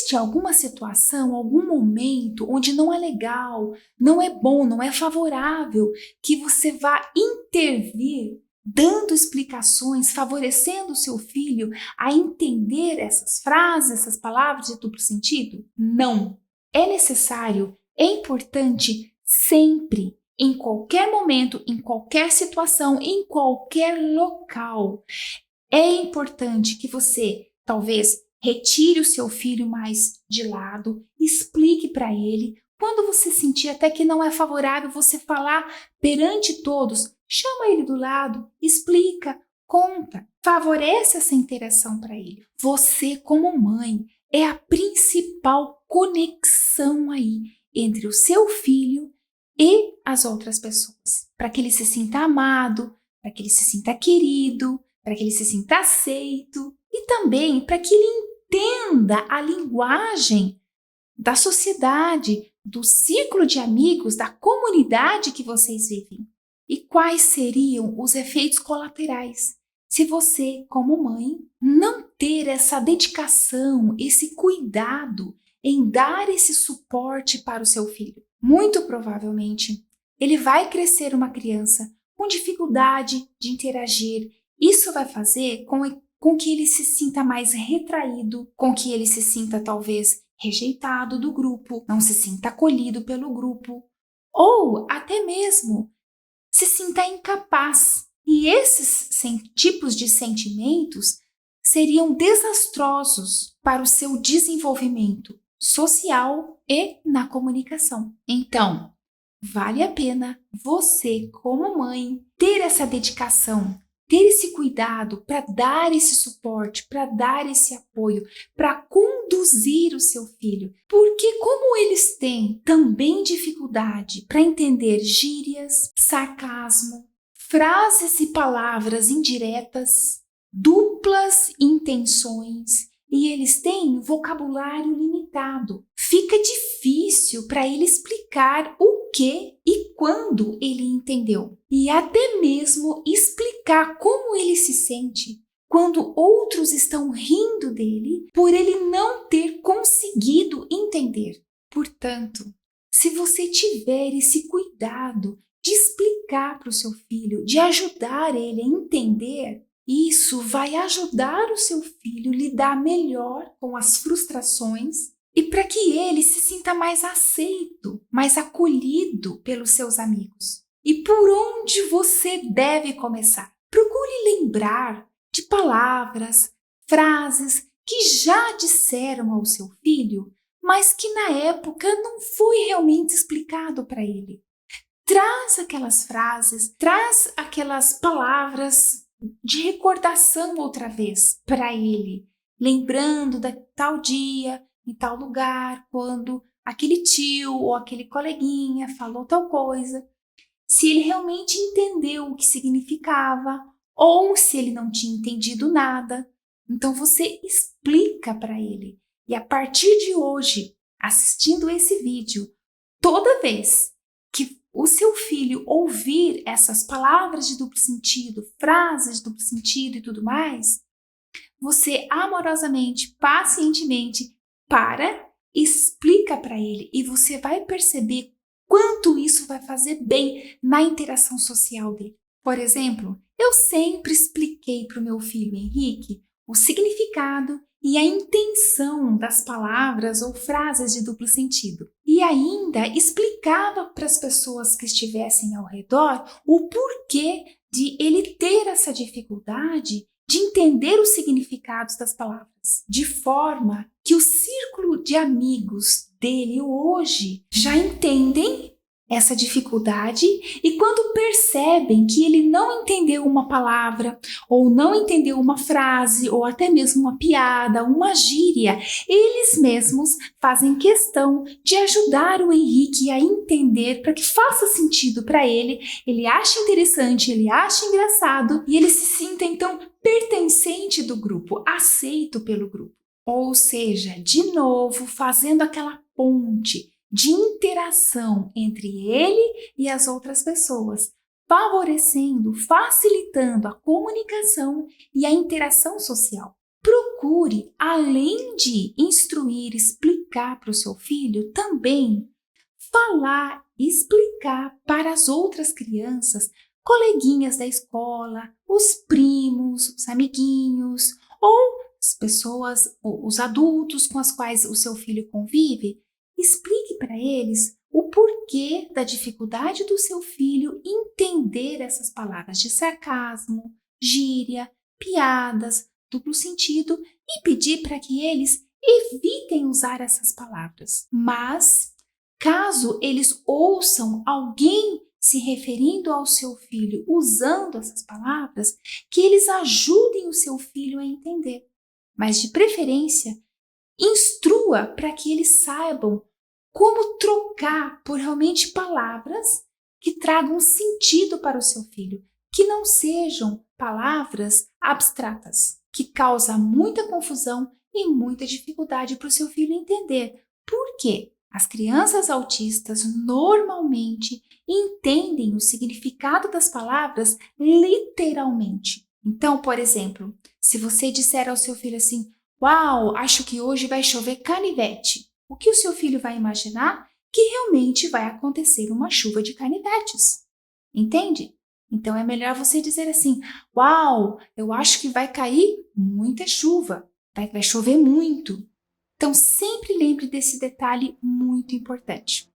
existe alguma situação, algum momento onde não é legal, não é bom, não é favorável que você vá intervir, dando explicações, favorecendo o seu filho a entender essas frases, essas palavras de duplo sentido? Não. É necessário, é importante sempre, em qualquer momento, em qualquer situação, em qualquer local. É importante que você, talvez, retire o seu filho mais de lado, explique para ele. Quando você sentir até que não é favorável você falar perante todos, chama ele do lado, explica, conta, favorece essa interação para ele. Você, como mãe, é a principal conexão aí entre o seu filho e as outras pessoas, para que ele se sinta amado, para que ele se sinta querido, para que ele se sinta aceito e também para que ele entenda a linguagem da sociedade, do círculo de amigos, da comunidade que vocês vivem. E quais seriam os efeitos colaterais se você, como mãe, não ter essa dedicação, esse cuidado em dar esse suporte para o seu filho? Muito provavelmente, ele vai crescer uma criança com dificuldade de interagir. Isso vai fazer com que ele se sinta mais retraído, com que ele se sinta talvez rejeitado do grupo, não se sinta acolhido pelo grupo, ou até mesmo se sinta incapaz. E esses tipos de sentimentos seriam desastrosos para o seu desenvolvimento social e na comunicação. Então, vale a pena você, como mãe, ter essa dedicação, ter esse cuidado para dar esse suporte, para dar esse apoio, para conduzir o seu filho. Porque como eles têm também dificuldade para entender gírias, sarcasmo, frases e palavras indiretas, duplas intenções, e eles têm vocabulário limitado, fica difícil para ele explicar o que e quando ele entendeu. E até mesmo explicar como ele se sente quando outros estão rindo dele por ele não ter conseguido entender. Portanto, se você tiver esse cuidado de explicar para o seu filho, de ajudar ele a entender, isso vai ajudar o seu filho a lidar melhor com as frustrações e para que ele se sinta mais aceito, mais acolhido pelos seus amigos. E por onde você deve começar? Procure lembrar de palavras, frases que já disseram ao seu filho, mas que na época não foi realmente explicado para ele. Traz aquelas frases, traz aquelas palavras de recordação outra vez para ele, lembrando da tal dia, em tal lugar, quando aquele tio ou aquele coleguinha falou tal coisa, se ele realmente entendeu o que significava ou se ele não tinha entendido nada. Então você explica para ele. E a partir de hoje, assistindo esse vídeo, toda vez que o seu filho ouvir essas palavras de duplo sentido, frases de duplo sentido e tudo mais, você amorosamente, pacientemente, explica para ele e você vai perceber quanto isso vai fazer bem na interação social dele. Por exemplo, eu sempre expliquei para o meu filho Henrique o significado e a intenção das palavras ou frases de duplo sentido. E ainda explicava para as pessoas que estivessem ao redor o porquê de ele ter essa dificuldade de entender os significados das palavras, de forma que o círculo de amigos dele hoje já entendem essa dificuldade e quando percebem que ele não entendeu uma palavra ou não entendeu uma frase ou até mesmo uma piada, uma gíria, eles mesmos fazem questão de ajudar o Henrique a entender para que faça sentido para ele acha interessante, ele acha engraçado e ele se sinta então pertencente do grupo, aceito pelo grupo. Ou seja, de novo, fazendo aquela ponte de interação entre ele e as outras pessoas, favorecendo, facilitando a comunicação e a interação social. Procure, além de instruir instruir, explicar para o seu filho, também falar, explicar para as outras crianças, coleguinhas da escola, os primos, os amiguinhos, ou as pessoas, os adultos com as quais o seu filho convive. Explique para eles o porquê da dificuldade do seu filho entender essas palavras de sarcasmo, gíria, piadas, duplo sentido e pedir para que eles evitem usar essas palavras. Mas, caso eles ouçam alguém se referindo ao seu filho usando essas palavras, que eles ajudem o seu filho a entender. Mas, de preferência, instrua para que eles saibam como trocar por realmente palavras que tragam sentido para o seu filho, que não sejam palavras abstratas, que causam muita confusão e muita dificuldade para o seu filho entender. Por quê? As crianças autistas normalmente entendem o significado das palavras literalmente. Então, por exemplo, se você disser ao seu filho assim: "Uau, acho que hoje vai chover canivete", o que o seu filho vai imaginar? Que realmente vai acontecer uma chuva de canivetes. Entende? Então é melhor você dizer assim: "Uau, eu acho que vai cair muita chuva, vai chover muito". Então sempre lembre desse detalhe muito importante.